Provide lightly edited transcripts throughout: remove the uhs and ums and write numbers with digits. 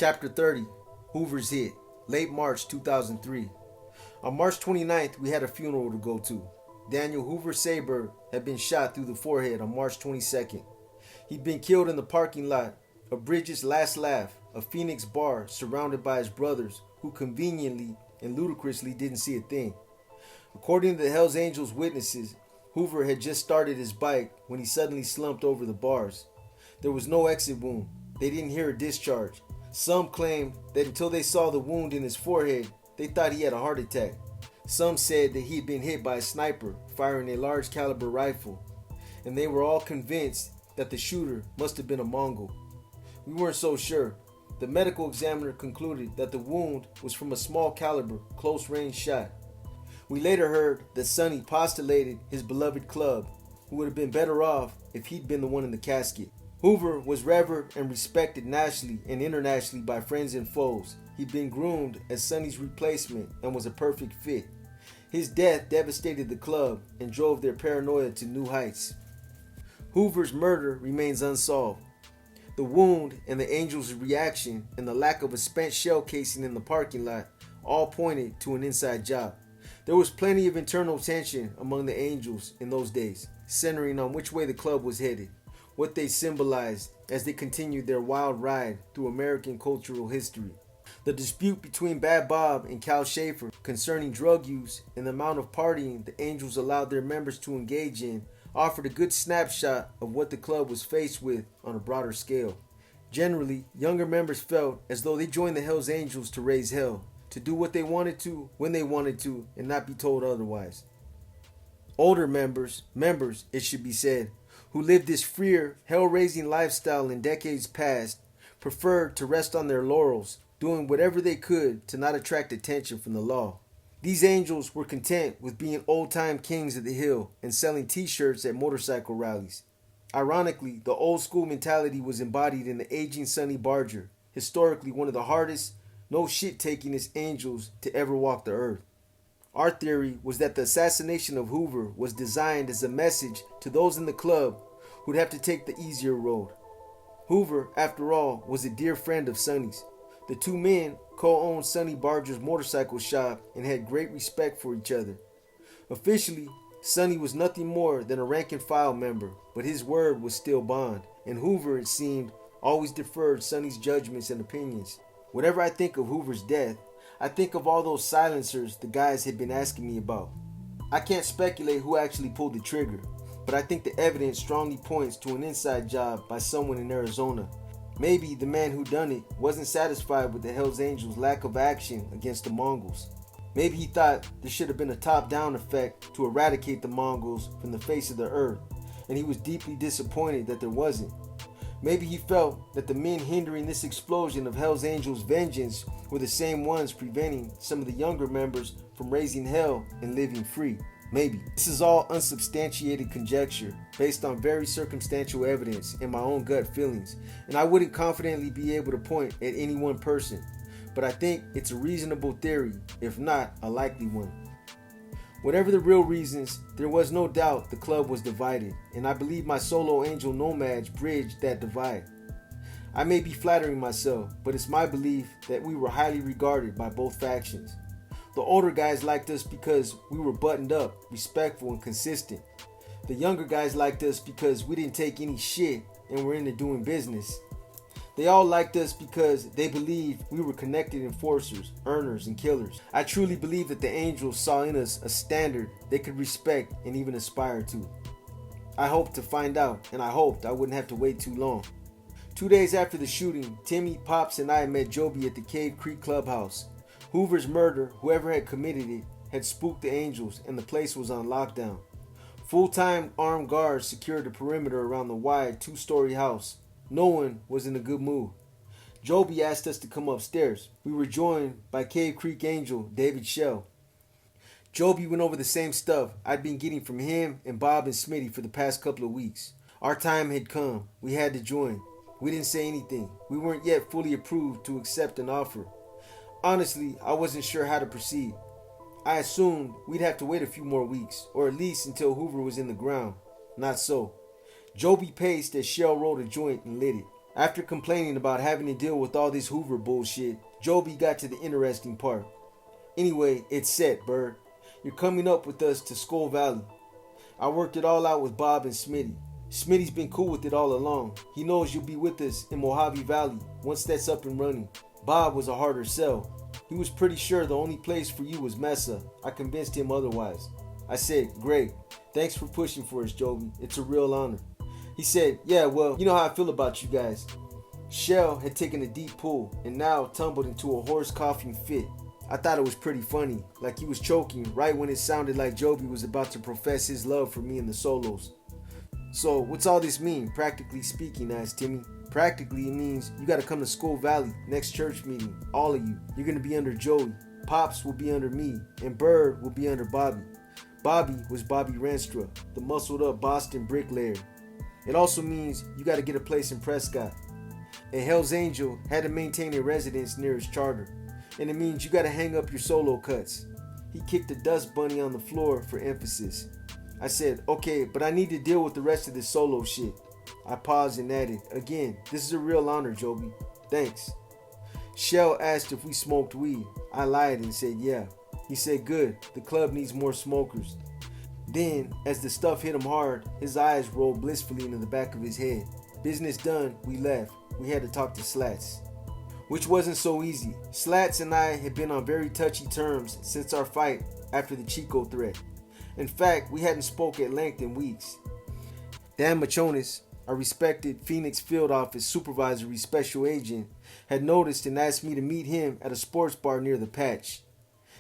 Chapter 30, Hoover's Hit, late March 2003. On March 29th, we had a funeral to go to. Daniel Hoover Saber had been shot through the forehead on March 22nd. He'd been killed in the parking lot of Bridges' Last Laugh, a Phoenix bar surrounded by his brothers who conveniently and ludicrously didn't see a thing. According to the Hells Angels witnesses, Hoover had just started his bike when he suddenly slumped over the bars. There was no exit wound. They didn't hear a discharge. Some claimed that until they saw the wound in his forehead, they thought he had a heart attack. Some said that he had been hit by a sniper firing a large caliber rifle, and they were all convinced that the shooter must have been a Mongol. We weren't so sure. The medical examiner concluded that the wound was from a small caliber, close range shot. We later heard that Sonny postulated his beloved club, who would have been better off if he'd been the one in the casket. Hoover was revered and respected nationally and internationally by friends and foes. He'd been groomed as Sonny's replacement and was a perfect fit. His death devastated the club and drove their paranoia to new heights. Hoover's murder remains unsolved. The wound and the Angels' reaction and the lack of a spent shell casing in the parking lot all pointed to an inside job. There was plenty of internal tension among the Angels in those days, centering on which way the club was headed, what they symbolized as they continued their wild ride through American cultural history. The dispute between Bad Bob and Cal Schaefer concerning drug use and the amount of partying the Angels allowed their members to engage in offered a good snapshot of what the club was faced with on a broader scale. Generally, younger members felt as though they joined the Hells Angels to raise hell, to do what they wanted to, when they wanted to, and not be told otherwise. Older members, it should be said, who lived this freer, hell-raising lifestyle in decades past, preferred to rest on their laurels, doing whatever they could to not attract attention from the law. These Angels were content with being old-time kings of the hill and selling t-shirts at motorcycle rallies. Ironically, the old-school mentality was embodied in the aging Sonny Barger, historically one of the hardest, no shit-takingest Angels to ever walk the earth. Our theory was that the assassination of Hoover was designed as a message to those in the club who'd have to take the easier road. Hoover, after all, was a dear friend of Sonny's. The two men co-owned Sonny Barger's motorcycle shop and had great respect for each other. Officially, Sonny was nothing more than a rank-and-file member, but his word was still bond, and Hoover, it seemed, always deferred Sonny's judgments and opinions. Whenever I think of Hoover's death, I think of all those silencers the guys had been asking me about. I can't speculate who actually pulled the trigger, but I think the evidence strongly points to an inside job by someone in Arizona. Maybe the man who done it wasn't satisfied with the Hells Angels' lack of action against the Mongols. Maybe he thought there should have been a top-down effect to eradicate the Mongols from the face of the earth, and he was deeply disappointed that there wasn't. Maybe he felt that the men hindering this explosion of Hells Angels' vengeance were the same ones preventing some of the younger members from raising hell and living free. Maybe. This is all unsubstantiated conjecture based on very circumstantial evidence and my own gut feelings, and I wouldn't confidently be able to point at any one person, but I think it's a reasonable theory, if not a likely one. Whatever the real reasons, there was no doubt the club was divided, and I believe my solo Angel nomads bridged that divide. I may be flattering myself, but it's my belief that we were highly regarded by both factions. The older guys liked us because we were buttoned up, respectful, and consistent. The younger guys liked us because we didn't take any shit and were into doing business. They all liked us because they believed we were connected enforcers, earners, and killers. I truly believe that the Angels saw in us a standard they could respect and even aspire to. I hoped to find out, and I hoped I wouldn't have to wait too long. 2 days after the shooting, Timmy, Pops, and I met Joby at the Cave Creek Clubhouse. Hoover's murder, whoever had committed it, had spooked the Angels, and the place was on lockdown. Full-time armed guards secured the perimeter around the wide 2-story house. No one was in a good mood. Joby asked us to come upstairs. We were joined by Cave Creek Angel David Shell. Joby went over the same stuff I'd been getting from him and Bob and Smitty for the past couple of weeks. Our time had come. We had to join. We didn't say anything. We weren't yet fully approved to accept an offer. Honestly, I wasn't sure how to proceed. I assumed we'd have to wait a few more weeks, or at least until Hoover was in the ground. Not so. Joby paced as Shell rolled a joint and lit it. After complaining about having to deal with all this Hoover bullshit, Joby got to the interesting part. Anyway, it's set, Bird. You're coming up with us to Skull Valley. I worked it all out with Bob and Smitty. Smitty's been cool with it all along. He knows you'll be with us in Mojave Valley once that's up and running. Bob was a harder sell. He was pretty sure the only place for you was Mesa. I convinced him otherwise. I said, great. Thanks for pushing for us, Joby. It's a real honor. He said, yeah, well, you know how I feel about you guys. Shell had taken a deep pull and now tumbled into a hoarse coughing fit. I thought it was pretty funny, like he was choking right when it sounded like Joby was about to profess his love for me in the solos. So, what's all this mean, practically speaking, asked Timmy. Practically, it means you gotta come to Skull Valley, next church meeting, all of you. You're gonna be under Joey, Pops will be under me, and Bird will be under Bobby. Bobby was Bobby Renstra, the muscled up Boston bricklayer. It also means you gotta get a place in Prescott. A Hell's Angel had to maintain a residence near his charter, and it means you gotta hang up your solo cuts. He kicked a dust bunny on the floor for emphasis. I said, okay, but I need to deal with the rest of this solo shit. I paused and added, again, this is a real honor, Joby. Thanks. Shell asked if we smoked weed. I lied and said, yeah. He said, good, the club needs more smokers. Then, as the stuff hit him hard, his eyes rolled blissfully into the back of his head. Business done, we left. We had to talk to Slats. Which wasn't so easy. Slats and I had been on very touchy terms since our fight after the Chico threat. In fact, we hadn't spoke at length in weeks. Dan Machonis, a respected Phoenix field office supervisory special agent, had noticed and asked me to meet him at a sports bar near the patch.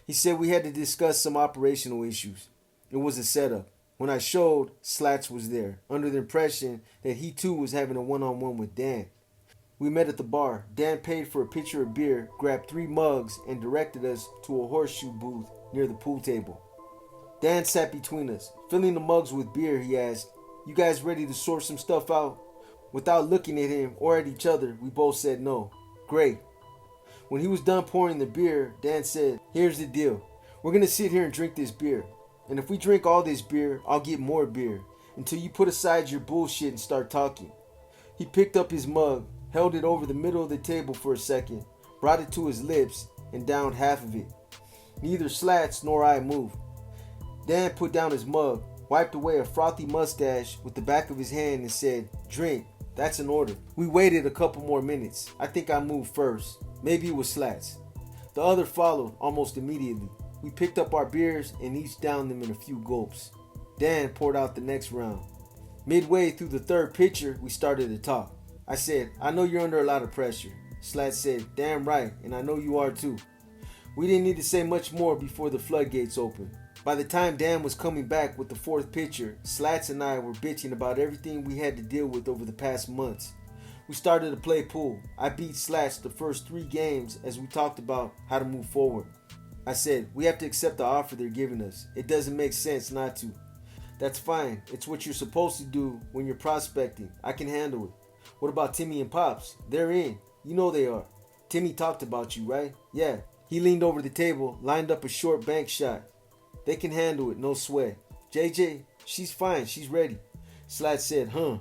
He said we had to discuss some operational issues. It was a setup. When I showed, Slats was there, under the impression that he too was having a one-on-one with Dan. We met at the bar. Dan paid for a pitcher of beer, grabbed 3 mugs, and directed us to a horseshoe booth near the pool table. Dan sat between us. Filling the mugs with beer, he asked, you guys ready to sort some stuff out? Without looking at him or at each other, we both said no. Great. When he was done pouring the beer, Dan said, here's the deal. We're going to sit here and drink this beer. And if we drink all this beer, I'll get more beer until you put aside your bullshit and start talking. He picked up his mug, held it over the middle of the table for a second, brought it to his lips, and downed half of it. Neither Slats nor I moved. Dan put down his mug, wiped away a frothy mustache with the back of his hand and said, drink, that's an order. We waited a couple more minutes. I think I moved first. Maybe it was Slats. The other followed almost immediately. We picked up our beers and each downed them in a few gulps. Dan poured out the next round. Midway through the third pitcher, we started to talk. I said, I know you're under a lot of pressure. Slats said, damn right, and I know you are too. We didn't need to say much more before the floodgates opened. By the time Dan was coming back with the fourth pitcher, Slats and I were bitching about everything we had to deal with over the past months. We started to play pool. I beat Slats the first 3 games as we talked about how to move forward. I said, we have to accept the offer they're giving us. It doesn't make sense not to. That's fine. It's what you're supposed to do when you're prospecting. I can handle it. What about Timmy and Pops? They're in. You know they are. Timmy talked about you, right? Yeah. He leaned over the table, lined up a short bank shot. They can handle it, no sweat. JJ, she's fine, she's ready. Slats said, huh.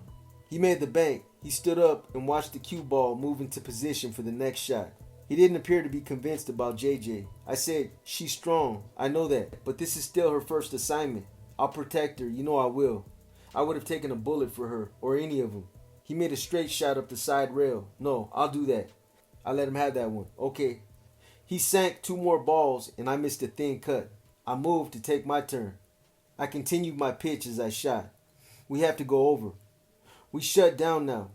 He made the bank. He stood up and watched the cue ball move into position for the next shot. He didn't appear to be convinced about JJ. I said, she's strong, I know that, but this is still her first assignment. I'll protect her, you know I will. I would have taken a bullet for her, or any of them. He made a straight shot up the side rail. No, I'll do that. I let him have that one. Okay. He sank 2 more balls and I missed a thin cut. I moved to take my turn. I continued my pitch as I shot. We have to go over. We shut down now.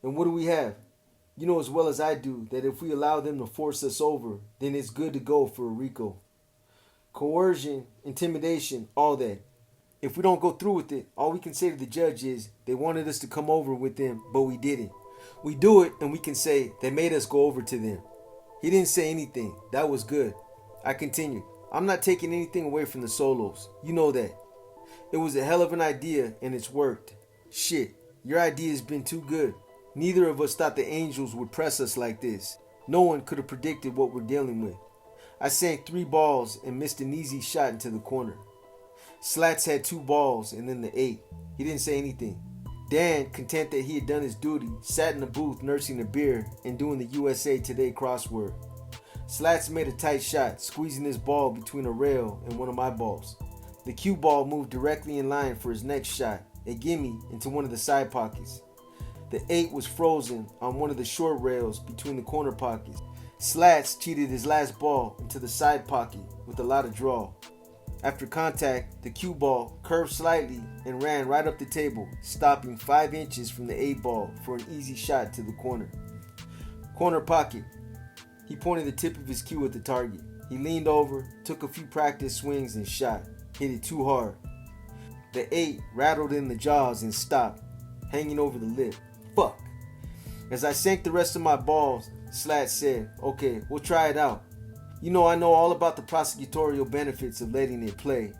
And what do we have? You know as well as I do that if we allow them to force us over, then it's good to go for a RICO. Coercion, intimidation, all that. If we don't go through with it, all we can say to the judge is they wanted us to come over with them, but we didn't. We do it and we can say they made us go over to them. He didn't say anything. That was good. I continued. I'm not taking anything away from the solos. You know that. It was a hell of an idea and it's worked. Shit, your idea has been too good. Neither of us thought the Angels would press us like this. No one could have predicted what we're dealing with. I sank 3 balls and missed an easy shot into the corner. Slats had 2 balls and then the 8. He didn't say anything. Dan, content that he had done his duty, sat in the booth nursing a beer and doing the USA Today crossword. Slats made a tight shot, squeezing his ball between a rail and one of my balls. The cue ball moved directly in line for his next shot, a gimme into one of the side pockets. The 8 was frozen on one of the short rails between the corner pockets. Slats cheated his last ball into the side pocket with a lot of draw. After contact, the cue ball curved slightly and ran right up the table, stopping 5 inches from the 8 ball for an easy shot to the corner. Corner pocket. He pointed the tip of his cue at the target. He leaned over, took a few practice swings and shot. Hit it too hard. The 8 rattled in the jaws and stopped, hanging over the lip. Fuck. As I sank the rest of my balls, Slats said, "Okay, we'll try it out. You know I know all about the prosecutorial benefits of letting it play."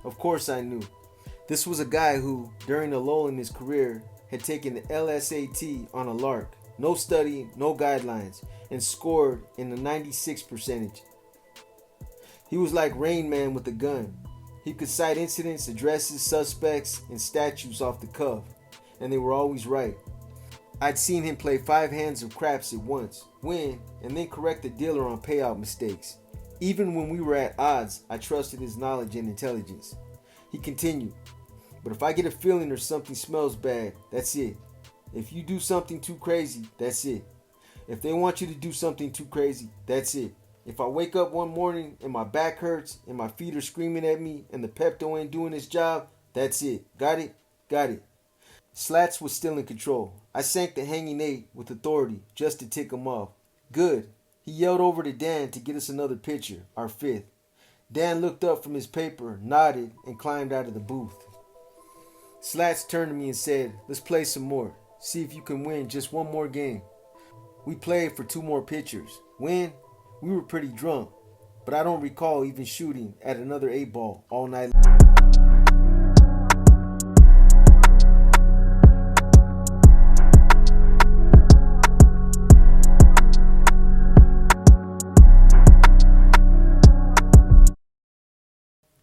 Of course I knew. This was a guy who, during a lull in his career, had taken the LSAT on a lark. No study, no guidelines, and scored in the 96 percentage. He was like Rain Man with a gun. He could cite incidents, addresses, suspects, and statutes off the cuff, and they were always right. I'd seen him play 5 hands of craps at once, win, and then correct the dealer on payout mistakes. Even when we were at odds, I trusted his knowledge and intelligence. He continued, "But if I get a feeling or something smells bad, that's it. If you do something too crazy, that's it. If they want you to do something too crazy, that's it. If I wake up one morning and my back hurts and my feet are screaming at me and the Pepto ain't doing its job, that's it. Got it? Got it." Slats was still in control. I sank the hanging 8 with authority just to tick him off. Good. He yelled over to Dan to get us another pitcher, our 5th. Dan looked up from his paper, nodded, and climbed out of the booth. Slats turned to me and said, "Let's play some more. See if you can win just one more game." We played for 2 more pitchers. Win? We were pretty drunk, but I don't recall even shooting at another 8 ball all night long.